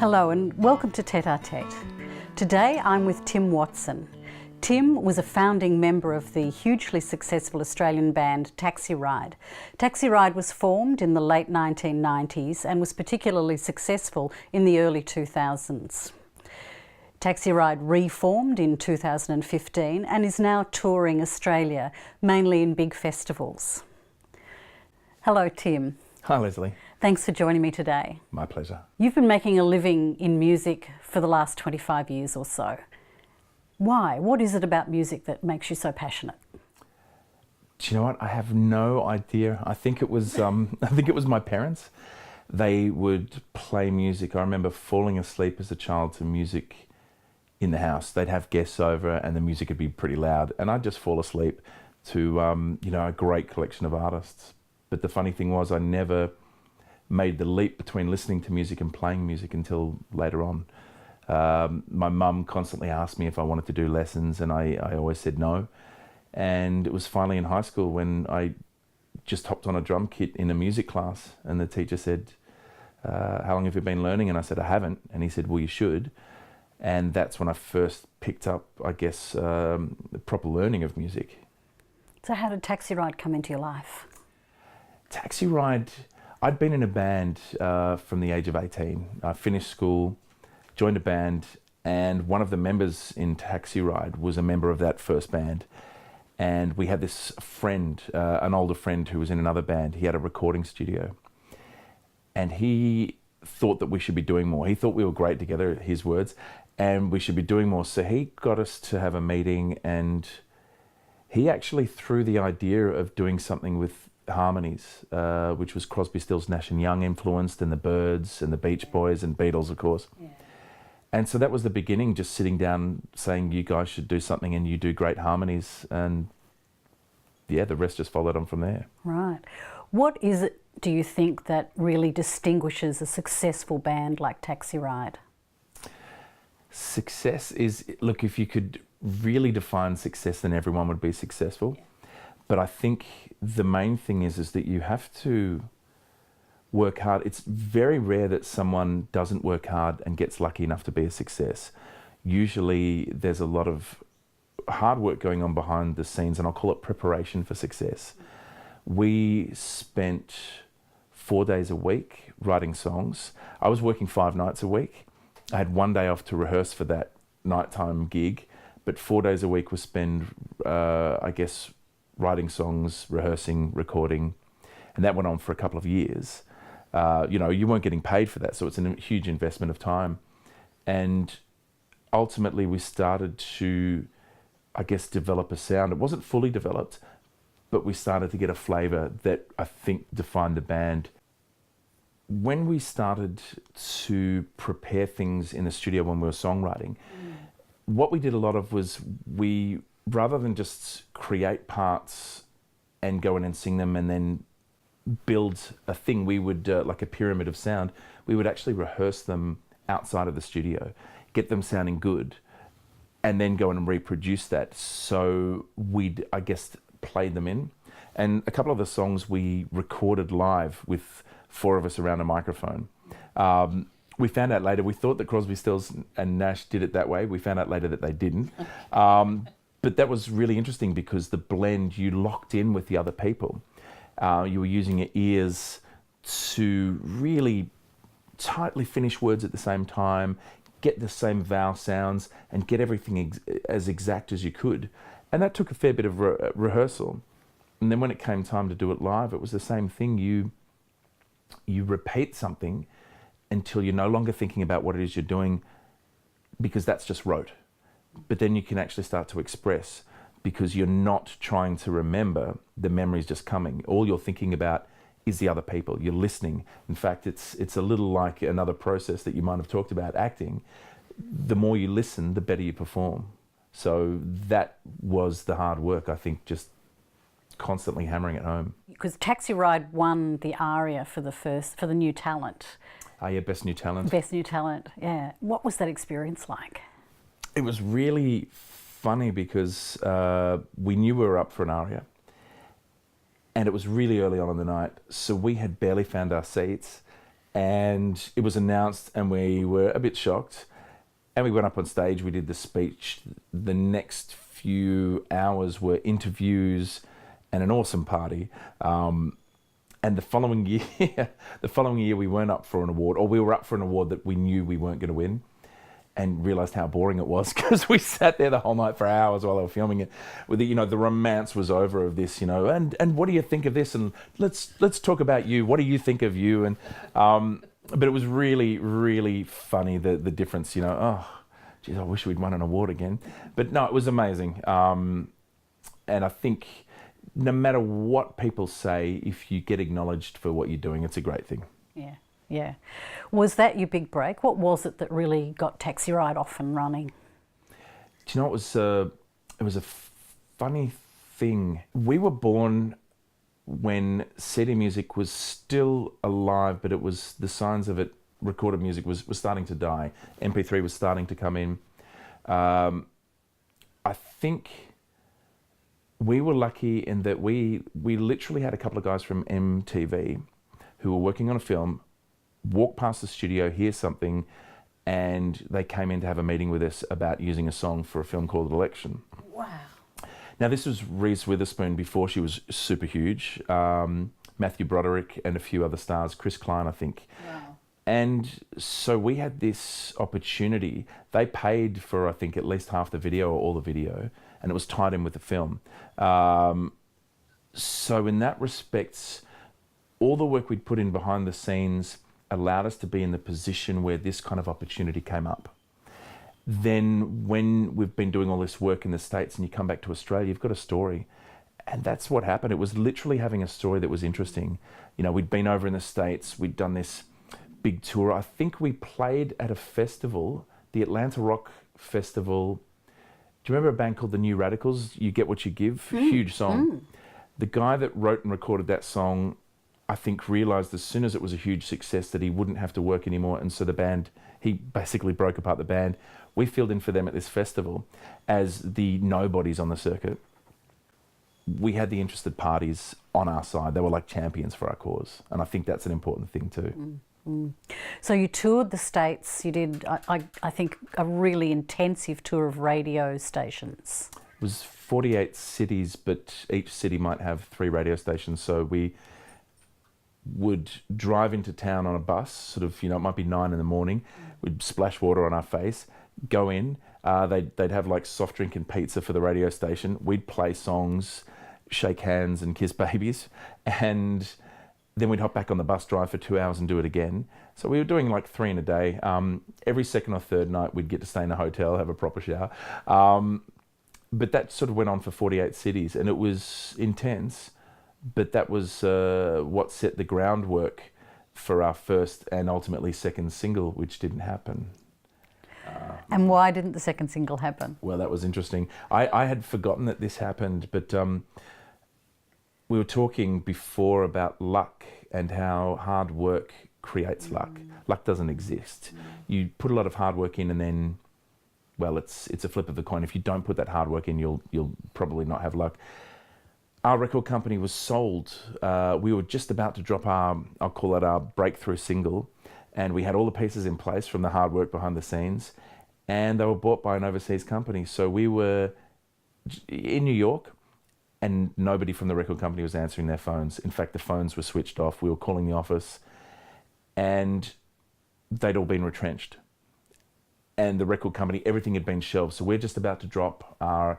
Hello and welcome to Tete-a-Tete. Today I'm with Tim Watson. Tim was a founding member of the hugely successful Australian band TaxiRide. TaxiRide was formed in the late 1990s and was particularly successful in the early 2000s. TaxiRide reformed in 2015 and is now touring Australia, mainly in big festivals. Hello, Tim. Hi, Leslie. Thanks for joining me today. My pleasure. You've been making a living in music for the last 25 years or so. Why? What is it about music that makes you so passionate? Do you know what? I have no idea. I think it was my parents. They would play music. I remember falling asleep as a child to music in the house. They'd have guests over and the music would be pretty loud and I'd just fall asleep to a great collection of artists. But the funny thing was I never made the leap between listening to music and playing music until later on. My mum constantly asked me if I wanted to do lessons and I always said no. And it was finally in high school when I just hopped on a drum kit in a music class and the teacher said, how long have you been learning? And I said, I haven't. And he said, well, you should. And that's when I first picked up, I guess, the proper learning of music. So how did TaxiRide come into your life? TaxiRide, I'd been in a band from the age of 18. I finished school, joined a band, and one of the members in TaxiRide was a member of that first band. And we had this friend, an older friend who was in another band. He had a recording studio. And he thought that we should be doing more. He thought we were great together, his words, and we should be doing more. So he got us to have a meeting and he actually threw the idea of doing something with harmonies, which was Crosby, Stills, Nash & Young influenced, and the Byrds and the Beach Boys and Beatles, of course. Yeah. And so that was the beginning, just sitting down saying, you guys should do something and you do great harmonies. And yeah, the rest just followed on from there. Right. What is it, do you think, that really distinguishes a successful band like TaxiRide? Success is, look, if you could really define success, then everyone would be successful. Yeah. But I think the main thing is that you have to work hard. It's very rare that someone doesn't work hard and gets lucky enough to be a success. Usually there's a lot of hard work going on behind the scenes, and I'll call it preparation for success. We spent 4 days a week writing songs. I was working 5 nights a week. I had 1 day off to rehearse for that nighttime gig, but 4 days a week was spent, writing songs, rehearsing, recording, and that went on for a couple of years. You weren't getting paid for that, so it's a huge investment of time. And ultimately we started to, develop a sound. It wasn't fully developed, but we started to get a flavour that I think defined the band. When we started to prepare things in the studio when we were songwriting, what we did a lot of was rather than just create parts and go in and sing them and then build a thing, we would, like a pyramid of sound, we would actually rehearse them outside of the studio, get them sounding good, and then go in and reproduce that. So we'd, play them in. And a couple of the songs we recorded live with 4 of us around a microphone. We found out later, we thought that Crosby, Stills and Nash did it that way. We found out later that they didn't. But that was really interesting because the blend, you locked in with the other people. You were using your ears to really tightly finish words at the same time, get the same vowel sounds, and get everything as exact as you could. And that took a fair bit of rehearsal. And then when it came time to do it live, it was the same thing. You repeat something until you're no longer thinking about what it is you're doing, because that's just rote. But then you can actually start to express, because you're not trying to remember, the memory's just coming. All you're thinking about is the other people. You're listening. In fact, it's a little like another process that you might have talked about, acting. The more you listen, the better you perform. So that was the hard work, I think, just constantly hammering it home. Because TaxiRide won the ARIA for the new talent. Yeah, Best New Talent. Best New Talent, yeah. What was that experience like? It was really funny because we knew we were up for an ARIA, and it was really early on in the night, so we had barely found our seats, And it was announced and we were a bit shocked. And we went up on stage, we did the speech. The next few hours were interviews and an awesome party. And the following year we weren't up for an award, or we were up for an award that we knew we weren't going to win, and realised how boring it was because we sat there the whole night for hours while they were filming it. With the romance was over of this, and what do you think of this? And let's talk about you. What do you think of you? And but it was really, really funny, the difference, oh, geez, I wish we'd won an award again. But no, it was amazing. And I think no matter what people say, if you get acknowledged for what you're doing, it's a great thing. Yeah, yeah. Was that your big break? What was it that really got TaxiRide off and running? Do you know, it was a funny thing. We were born when CD music was still alive, but it was the signs of it. Recorded music was starting to die. MP3 was starting to come in. I think we were lucky in that we literally had a couple of guys from MTV who were working on a film, walk past the studio, hear something, and they came in to have a meeting with us about using a song for a film called Election. Wow. Now, this was Reese Witherspoon before she was super huge, Matthew Broderick and a few other stars, Chris Klein, I think. Wow. And so we had this opportunity. They paid for, I think, at least half the video or all the video, and it was tied in with the film. So in that respect, all the work we'd put in behind the scenes allowed us to be in the position where this kind of opportunity came up. Then when we've been doing all this work in the States and you come back to Australia, you've got a story. And that's what happened. It was literally having a story that was interesting. We'd been over in the States, we'd done this big tour. I think we played at a festival, the Atlanta Rock Festival. Do you remember a band called the New Radicals? You Get What You Give? Huge song. The guy that wrote and recorded that song, I think, realised as soon as it was a huge success that he wouldn't have to work anymore. And so the band, he basically broke apart the band. We filled in for them at this festival as the nobodies on the circuit. We had the interested parties on our side. They were like champions for our cause. And I think that's an important thing too. So you toured the States. You did, I think, a really intensive tour of radio stations. It was 48 cities, but each city might have 3 radio stations. So we would drive into town on a bus, sort of, it might be 9 in the morning. We'd splash water on our face, go in. They'd have like soft drink and pizza for the radio station. We'd play songs, shake hands and kiss babies. And then we'd hop back on the bus, drive for 2 hours and do it again. So we were doing like 3 in a day. Every second or third night, we'd get to stay in a hotel, have a proper shower. But that sort of went on for 48 cities, and it was intense. But that was what set the groundwork for our first and ultimately second single, which didn't happen. And why didn't the second single happen? Well, that was interesting. I had forgotten that this happened, but we were talking before about luck and how hard work creates luck. Luck doesn't exist. You put a lot of hard work in and then, well, it's a flip of the coin. If you don't put that hard work in, you'll probably not have luck. Our record company was sold. We were just about to drop I'll call it our breakthrough single, and we had all the pieces in place from the hard work behind the scenes, and they were bought by an overseas company. So we were in New York, and nobody from the record company was answering their phones. In fact, the phones were switched off. We were calling the office, and they'd all been retrenched. And the record company, everything had been shelved. So we're just about to drop our,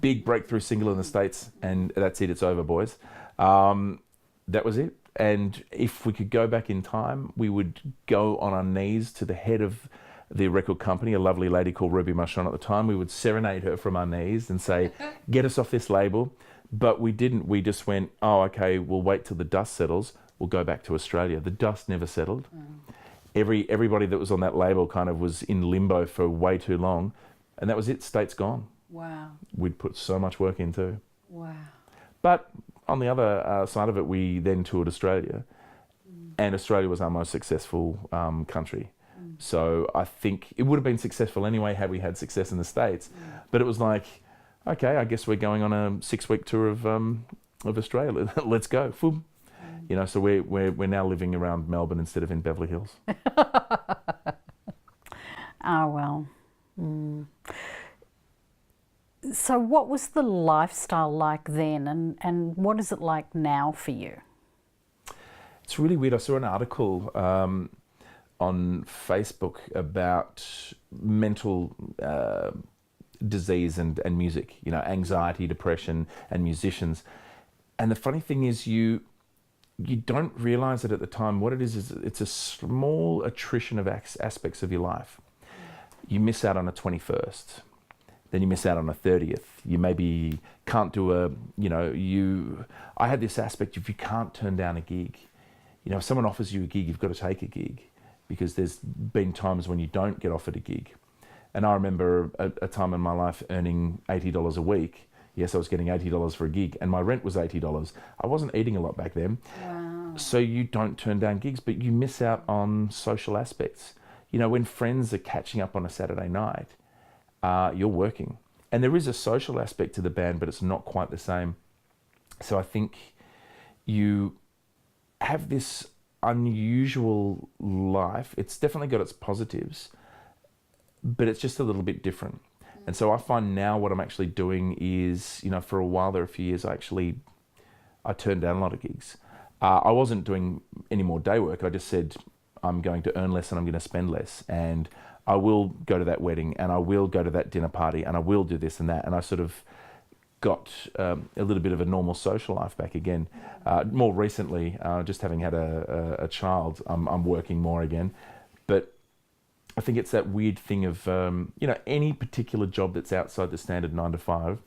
big breakthrough single in the States, and that's it, it's over, boys. That was it. And if we could go back in time, we would go on our knees to the head of the record company, a lovely lady called Ruby Marchand at the time. We would serenade her from our knees and say, get us off this label. But we didn't. We just went, oh, okay, we'll wait till the dust settles. We'll go back to Australia. The dust never settled. Everybody that was on that label kind of was in limbo for way too long. And that was it. State's gone. Wow. We'd put so much work into. Wow. But on the other side of it, we then toured Australia. And Australia was our most successful country. So I think it would have been successful anyway had we had success in the States. But it was like, okay, I guess we're going on a 6-week tour of Australia. Let's go. You know, so we're now living around Melbourne instead of in Beverly Hills. Oh, well. So what was the lifestyle like then, and what is it like now for you? It's really weird. I saw an article on Facebook about mental disease and music, you know, anxiety, depression, and musicians. And the funny thing is you don't realize it at the time. What it is it's a small attrition of aspects of your life. You miss out on a 21st, then you miss out on a 30th. You maybe can't do I had this aspect, if you can't turn down a gig, you know, if someone offers you a gig, you've got to take a gig, because there's been times when you don't get offered a gig. And I remember a time in my life earning $80 a week. Yes, I was getting $80 for a gig, and my rent was $80. I wasn't eating a lot back then. Wow. So you don't turn down gigs, but you miss out on social aspects. You know, when friends are catching up on a Saturday night, you're working. And there is a social aspect to the band, but it's not quite the same. So I think you have this unusual life. It's definitely got its positives, but it's just a little bit different. And so I find now what I'm actually doing is, you know, for a while there, a few years, I turned down a lot of gigs. I wasn't doing any more day work. I just said, I'm going to earn less and I'm going to spend less. And I will go to that wedding, and I will go to that dinner party, and I will do this and that. And I sort of got a little bit of a normal social life back again. More recently, just having had a child, I'm working more again. But I think it's that weird thing of, you know, any particular job that's outside the standard 9 to 5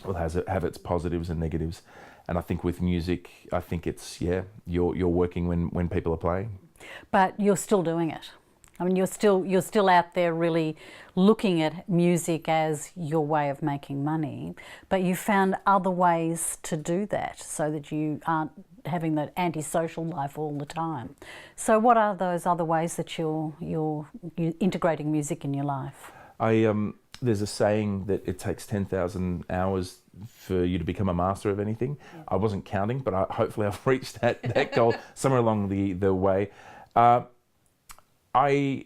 will have its positives and negatives. And I think with music, I think it's, you're working when people are playing. But you're still doing it. I mean, you're still out there really looking at music as your way of making money, but you found other ways to do that so that you aren't having that antisocial life all the time. So what are those other ways that you're integrating music in your life? There's a saying that it takes 10,000 hours for you to become a master of anything. Yeah. I wasn't counting, but hopefully I've reached that goal somewhere along the way. I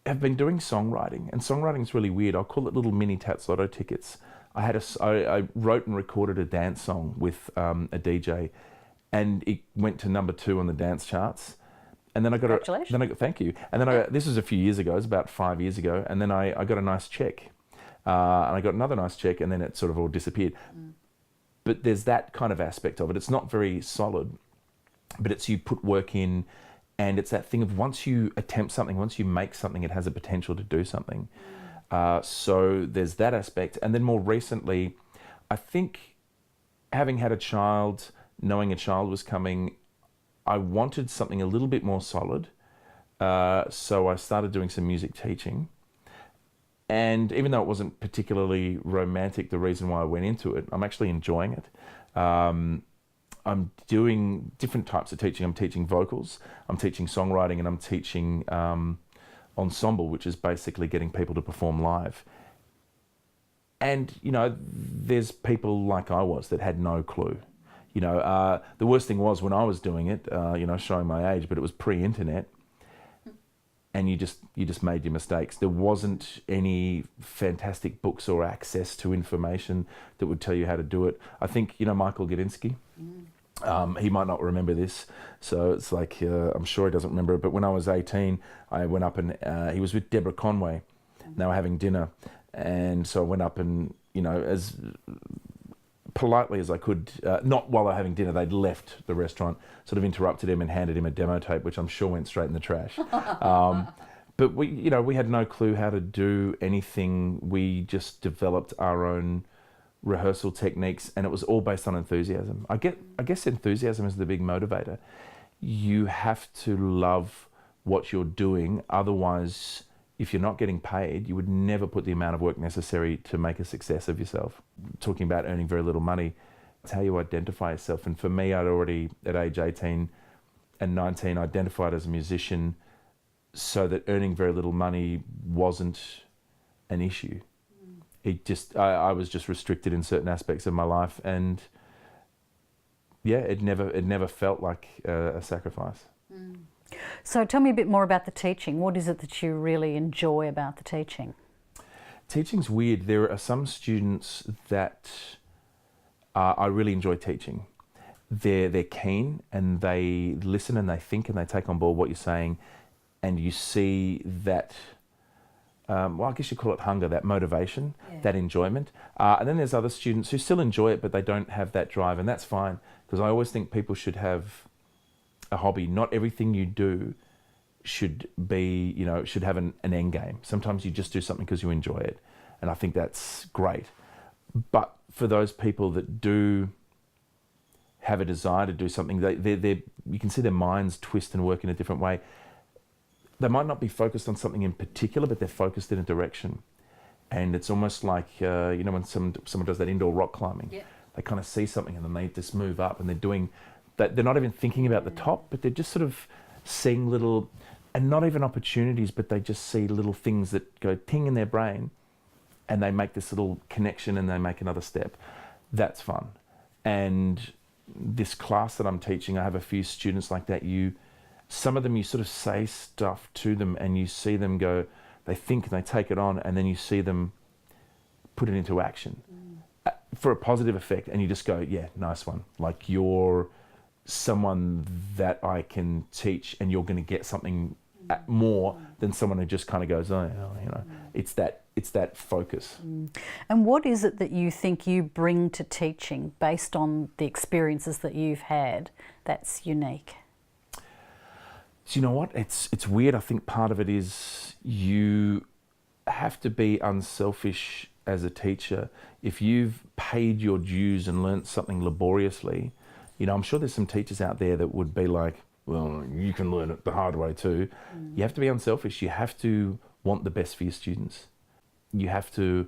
have been doing songwriting, and songwriting's really weird. I'll call it little mini Tats Lotto tickets. I wrote and recorded a dance song with a DJ, and it went to number 2 on the dance charts. And then I got thank you. And then this was a few years ago. It was about 5 years ago. And then I got a nice check, and I got another nice check, and then it sort of all disappeared. But there's that kind of aspect of it. It's not very solid, but it's you put work in. And it's that thing of once you attempt something, once you make something, it has a potential to do something. So there's that aspect. And then more recently, I think having had a child, knowing a child was coming, I wanted something a little bit more solid. So I started doing some music teaching. And even though it wasn't particularly romantic, the reason why I went into it, I'm actually enjoying it. I'm doing different types of teaching. I'm teaching vocals, I'm teaching songwriting, and I'm teaching ensemble, which is basically getting people to perform live. And, you know, there's people like I was that had no clue. You know, the worst thing was when I was doing it, you know, showing my age, but it was pre-internet, and you just made your mistakes. There wasn't any fantastic books or access to information that would tell you how to do it. I think, you know, Michael Gudinski, he might not remember this, so it's like, I'm sure he doesn't remember it, but when I was 18, I went up and he was with Deborah Conway. They were having dinner, and so I went up and, you know, as politely as I could, not while they were having dinner, they'd left the restaurant, sort of interrupted him and handed him a demo tape, which I'm sure went straight in the trash. But we had no clue how to do anything. We just developed our own rehearsal techniques, and it was all based on enthusiasm. I guess enthusiasm is the big motivator. You have to love what you're doing, otherwise, if you're not getting paid, you would never put the amount of work necessary to make a success of yourself. Talking about earning very little money, it's how you identify yourself. And for me, I'd already, at age 18 and 19, identified as a musician, so that earning very little money wasn't an issue. I was just restricted in certain aspects of my life, and yeah, it never felt like a sacrifice. So tell me a bit more about the teaching. What is it that you really enjoy about the teaching? Teaching's weird. There are some students that I really enjoy teaching. They're keen and they listen and they think and they take on board what you're saying, and you see that, well, I guess you call it hunger, that motivation, that enjoyment. And then there's other students who still enjoy it, but they don't have that drive, and that's fine, because I always think people should have a hobby. Not everything you do should be, should have an end game. Sometimes you just do something because you enjoy it, and I think that's great. But for those people that do have a desire to do something, you can see their minds twist and work in a different way. They might not be focused on something in particular, but they're focused in a direction. And it's almost like, when someone does that indoor rock climbing, they kind of see something and then they just move up, and they're doing that. They're not even thinking about the top, but they're just sort of seeing little, and not even opportunities, but they just see little things that go ting in their brain, and they make this little connection and they make another step. That's fun. And this class that I'm teaching, I have a few students like that. Some of them, you sort of say stuff to them and you see them go, they think and they take it on, and then you see them put it into action for a positive effect, and you just go, yeah, nice one. Like, you're someone that I can teach, and you're going to get something more than someone who just kind of goes, it's that focus. And what is it that you think you bring to teaching based on the experiences that you've had that's unique? So you know what? It's weird. I think part of it is you have to be unselfish as a teacher. If you've paid your dues and learnt something laboriously, I'm sure there's some teachers out there that would be like, well, you can learn it the hard way too. You have to be unselfish. You have to want the best for your students. You have to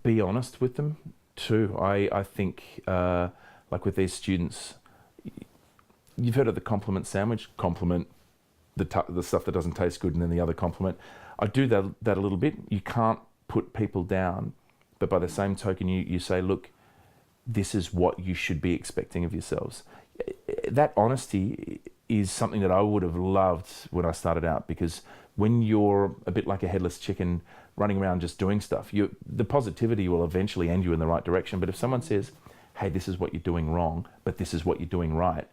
be honest with them too. I think, like with these students, you've heard of the compliment sandwich. Compliment the stuff that doesn't taste good, and then the other compliment. I do that a little bit. You can't put people down, but by the same token, you say, look, this is what you should be expecting of yourselves. That honesty is something that I would have loved when I started out, because when you're a bit like a headless chicken running around just doing stuff, the positivity will eventually end you in the right direction. But if someone says, hey, this is what you're doing wrong, but this is what you're doing right,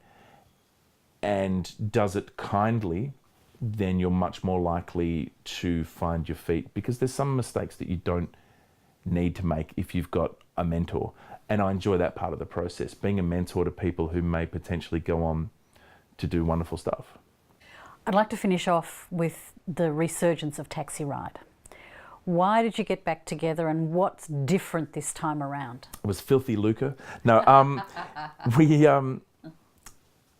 and does it kindly, then you're much more likely to find your feet, because there's some mistakes that you don't need to make if you've got a mentor. And I enjoy that part of the process, being a mentor to people who may potentially go on to do wonderful stuff. I'd like to finish off with the resurgence of TaxiRide. Why did you get back together, and what's different this time around? It was filthy lucre. No,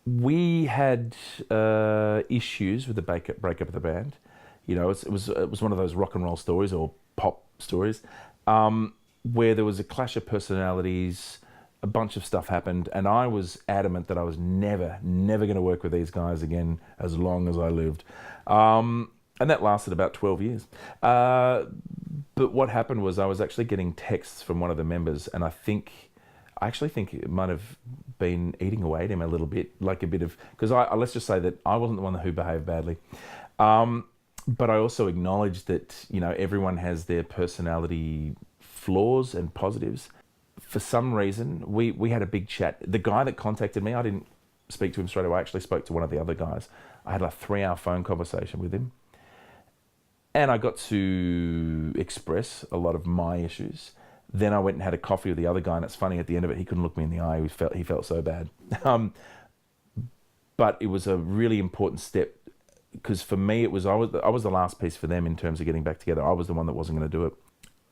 we had issues with the breakup of the band. It was one of those rock and roll stories, or pop stories, where there was a clash of personalities, a bunch of stuff happened, and I was adamant that I was never going to work with these guys again as long as I lived. And that lasted about 12 years. But what happened was I was actually getting texts from one of the members, and I actually think it might have been eating away at him a little bit, like a bit of, because let's just say that I wasn't the one who behaved badly. But I also acknowledged that, everyone has their personality flaws and positives. For some reason, we had a big chat. The guy that contacted me, I didn't speak to him straight away. I actually spoke to one of the other guys. I had a 3-hour phone conversation with him. And I got to express a lot of my issues. Then I went and had a coffee with the other guy, and it's funny, at the end of it, he couldn't look me in the eye. He felt so bad. But it was a really important step, because for me, I was the last piece for them in terms of getting back together. I was the one that wasn't going to do it.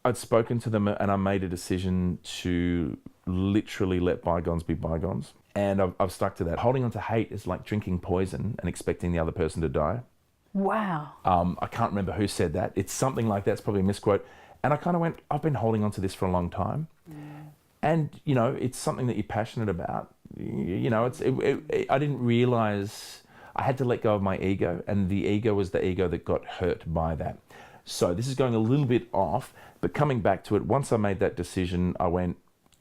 I'd spoken to them, and I made a decision to literally let bygones be bygones. And I've stuck to that. Holding on to hate is like drinking poison and expecting the other person to die. Wow. I can't remember who said that. It's something like that. It's probably a misquote. And I kind of went, I've been holding on to this for a long time. And, it's something that you're passionate about. I didn't realize I had to let go of my ego, and the ego was the ego that got hurt by that. So this is going a little bit off, but coming back to it, once I made that decision, I went,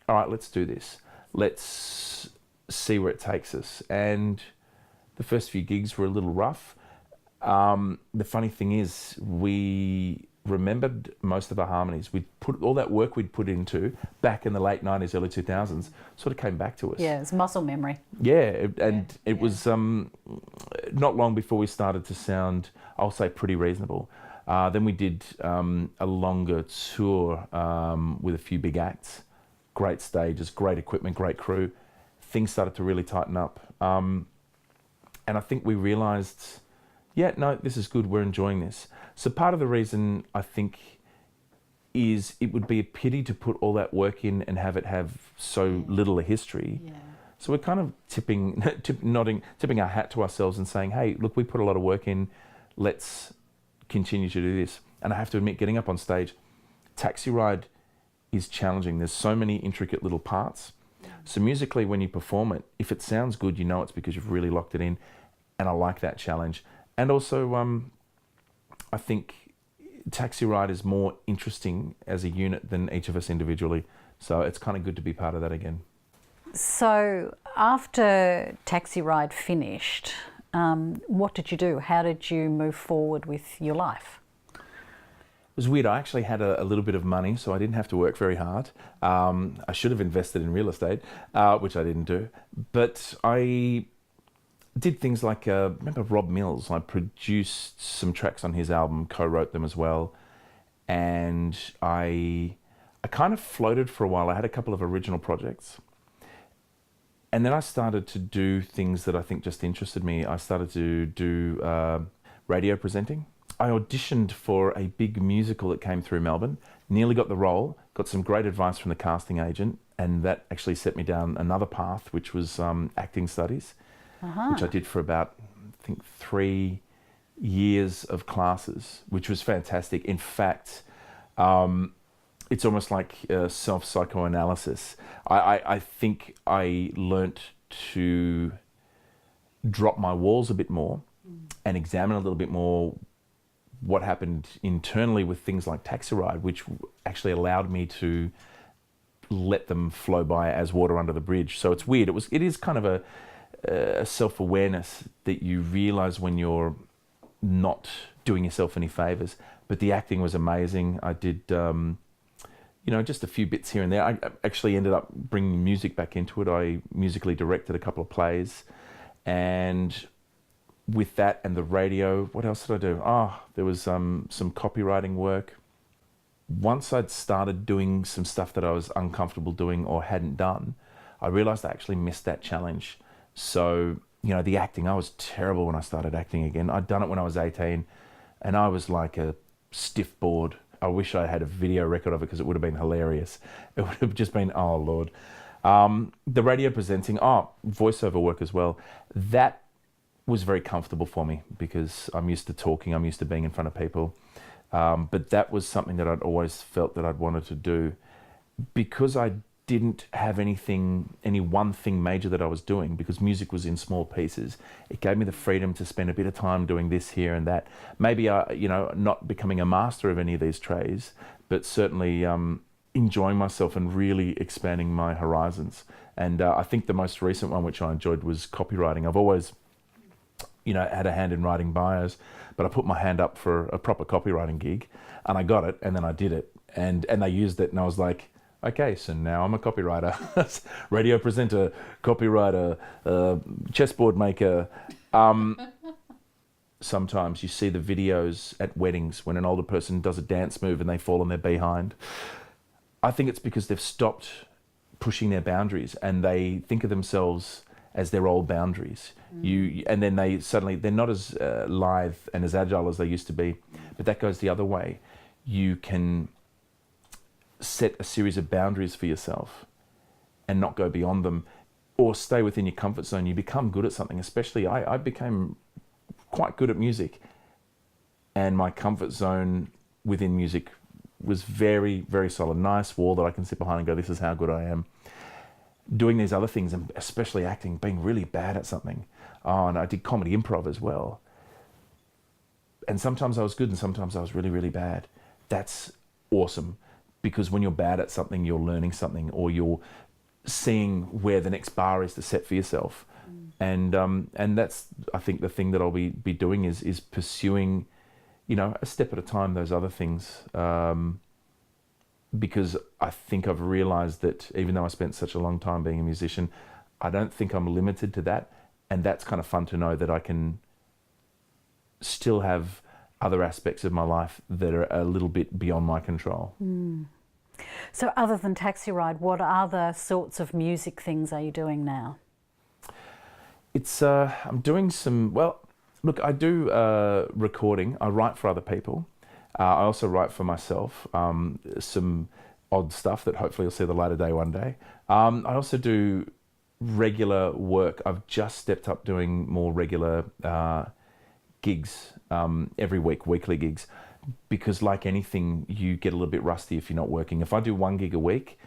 all right, let's do this. Let's see where it takes us. And the first few gigs were a little rough. The funny thing is, we remembered most of our harmonies. We'd put all that work we'd put into back in the late 90s, early 2000s, sort of came back to us. Yeah, it's muscle memory. Yeah, it was not long before we started to sound, I'll say, pretty reasonable. Then we did a longer tour with a few big acts, great stages, great equipment, great crew. Things started to really tighten up. And I think we realised, yeah, no, this is good, we're enjoying this. So part of the reason, I think, is it would be a pity to put all that work in and have it have so little a history. Yeah. So we're kind of tipping our hat to ourselves and saying, hey, look, we put a lot of work in, let's continue to do this. And I have to admit, getting up on stage, TaxiRide is challenging. There's so many intricate little parts. So musically, when you perform it, if it sounds good, you know it's because you've really locked it in. And I like that challenge. And also, I think TaxiRide is more interesting as a unit than each of us individually. So it's kind of good to be part of that again. So after TaxiRide finished, what did you do? How did you move forward with your life? It was weird. I actually had a little bit of money, so I didn't have to work very hard. I should have invested in real estate, which I didn't do. But I did things like, remember Rob Mills? I produced some tracks on his album, co-wrote them as well. And I kind of floated for a while. I had a couple of original projects. And then I started to do things that I think just interested me. I started to do radio presenting. I auditioned for a big musical that came through Melbourne, nearly got the role, got some great advice from the casting agent, and that actually set me down another path, which was acting studies, which I did for about, I think, 3 years of classes, which was fantastic. In fact, it's almost like self-psychoanalysis. I think I learnt to drop my walls a bit more and examine a little bit more what happened internally with things like TaxiRide, which actually allowed me to let them flow by as water under the bridge. So it's weird. It is kind of a self-awareness that you realise when you're not doing yourself any favours. But the acting was amazing. I did, just a few bits here and there. I actually ended up bringing music back into it. I musically directed a couple of plays, and with that and the radio, what else did I do? There was some copywriting work. Once I'd started doing some stuff that I was uncomfortable doing or hadn't done, I realised I actually missed that challenge. So, the acting, I was terrible when I started acting again. I'd done it when I was 18, and I was like a stiff board. I wish I had a video record of it because it would have been hilarious. It would have just been, oh Lord. The radio presenting, voiceover work as well. That was very comfortable for me because I'm used to talking, I'm used to being in front of people. But that was something that I'd always felt that I'd wanted to do. Because I didn't have any one thing major that I was doing, because music was in small pieces, it gave me the freedom to spend a bit of time doing this here and that. Maybe, not becoming a master of any of these trades, but certainly enjoying myself and really expanding my horizons. And I think the most recent one, which I enjoyed, was copywriting. I've always had a hand in writing bios, but I put my hand up for a proper copywriting gig and I got it, and then I did it, and they used it, and I was like, okay, so now I'm a copywriter, radio presenter, copywriter, chessboard maker. Sometimes you see the videos at weddings when an older person does a dance move and they fall on their behind. I think it's because they've stopped pushing their boundaries and they think of themselves as their old boundaries. And then they're not as lithe and as agile as they used to be. But that goes the other way. You can set a series of boundaries for yourself and not go beyond them, or stay within your comfort zone. You become good at something. Especially I became quite good at music, and my comfort zone within music was very, very solid. Nice wall that I can sit behind and go, this is how good I am. Doing these other things, and especially acting, being really bad at something. And I did comedy improv as well. And sometimes I was good and sometimes I was really, really bad. That's awesome, because when you're bad at something, you're learning something, or you're seeing where the next bar is to set for yourself. And that's, I think, the thing that I'll be doing is pursuing, you know, a step at a time, those other things. Because I think I've realized that even though I spent such a long time being a musician, I don't think I'm limited to that. And that's kind of fun to know that I can still have other aspects of my life that are a little bit beyond my control. So other than TaxiRide, what other sorts of music things are you doing now? It's, I'm doing some, well, look, I do recording. I write for other people. I also write for myself, some odd stuff that hopefully you'll see the light of day one day. I also do regular work. I've just stepped up doing more regular gigs every week, weekly gigs, because like anything, you get a little bit rusty if you're not working. If I do 1 gig a week,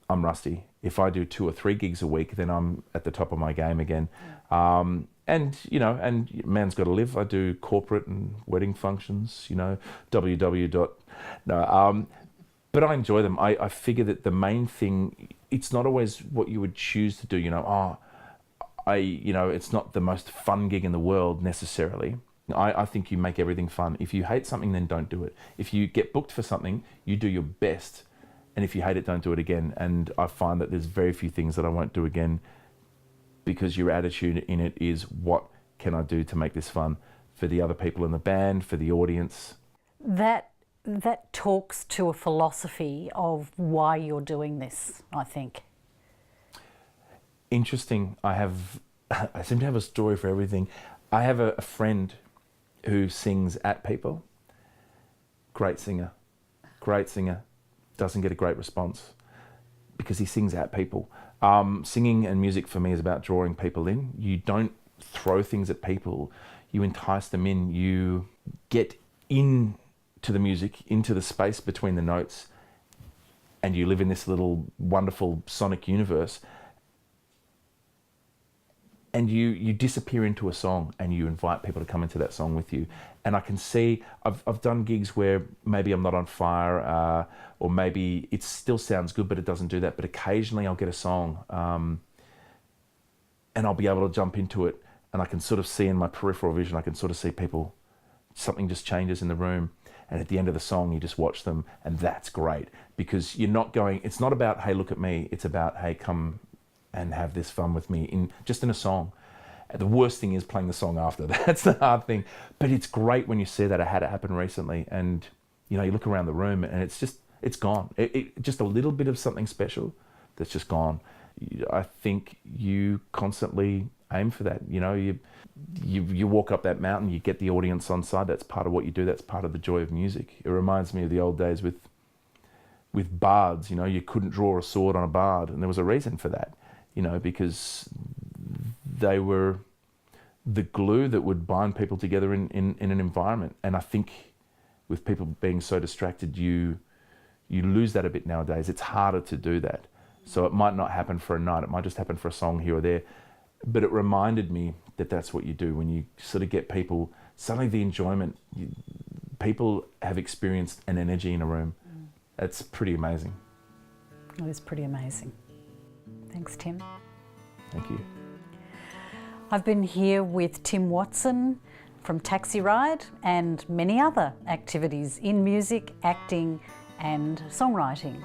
I'm rusty. If I do 2 or 3 gigs a week, then I'm at the top of my game again. And, you know, and man's got to live. I do corporate and wedding functions, you know, but I enjoy them. I figure that the main thing, it's not always what you would choose to do, you know, you know, it's not the most fun gig in the world necessarily. I think you make everything fun. If you hate something, then don't do it. If you get booked for something, you do your best. And if you hate it, don't do it again. And I find that there's very few things that I won't do again, because your attitude in it is, what can I do to make this fun for the other people in the band, for the audience? That talks to a philosophy of why you're doing this, I think. Interesting. I seem to have a story for everything. I have a friend who sings at people. Great singer. Doesn't get a great response because he sings at people. Singing and music for me is about drawing people in. You don't throw things at people. You entice them in. You get into the music, into the space between the notes, and you live in this little wonderful sonic universe. And you disappear into a song, and you invite people to come into that song with you. And I can see, I've done gigs where maybe I'm not on fire, or maybe it still sounds good, but it doesn't do that. But occasionally I'll get a song, and I'll be able to jump into it, and I can sort of see in my peripheral vision, I can sort of see people, something just changes in the room. And at the end of the song, you just watch them, and that's great, because you're not going, it's not about, hey, look at me. It's about, hey, come and have this fun with me just in a song. The worst thing is playing the song after. That's the hard thing. But it's great when you see that. I had it happen recently, and you know, you look around the room and it's gone. Just a little bit of something special that's just gone. I think you constantly aim for that. You know, you walk up that mountain, you get the audience on side. That's part of what you do. That's part of the joy of music. It reminds me of the old days with bards. You know, you couldn't draw a sword on a bard, and there was a reason for that. You know, because they were the glue that would bind people together in an environment. And I think with people being so distracted, you lose that a bit nowadays. It's harder to do that. So it might not happen for a night. It might just happen for a song here or there. But it reminded me that that's what you do when you sort of get people, suddenly the enjoyment, people have experienced an energy in a room. That's pretty amazing. It is pretty amazing. Thanks, Tim. Thank you. I've been here with Tim Watson from TaxiRide and many other activities in music, acting and songwriting.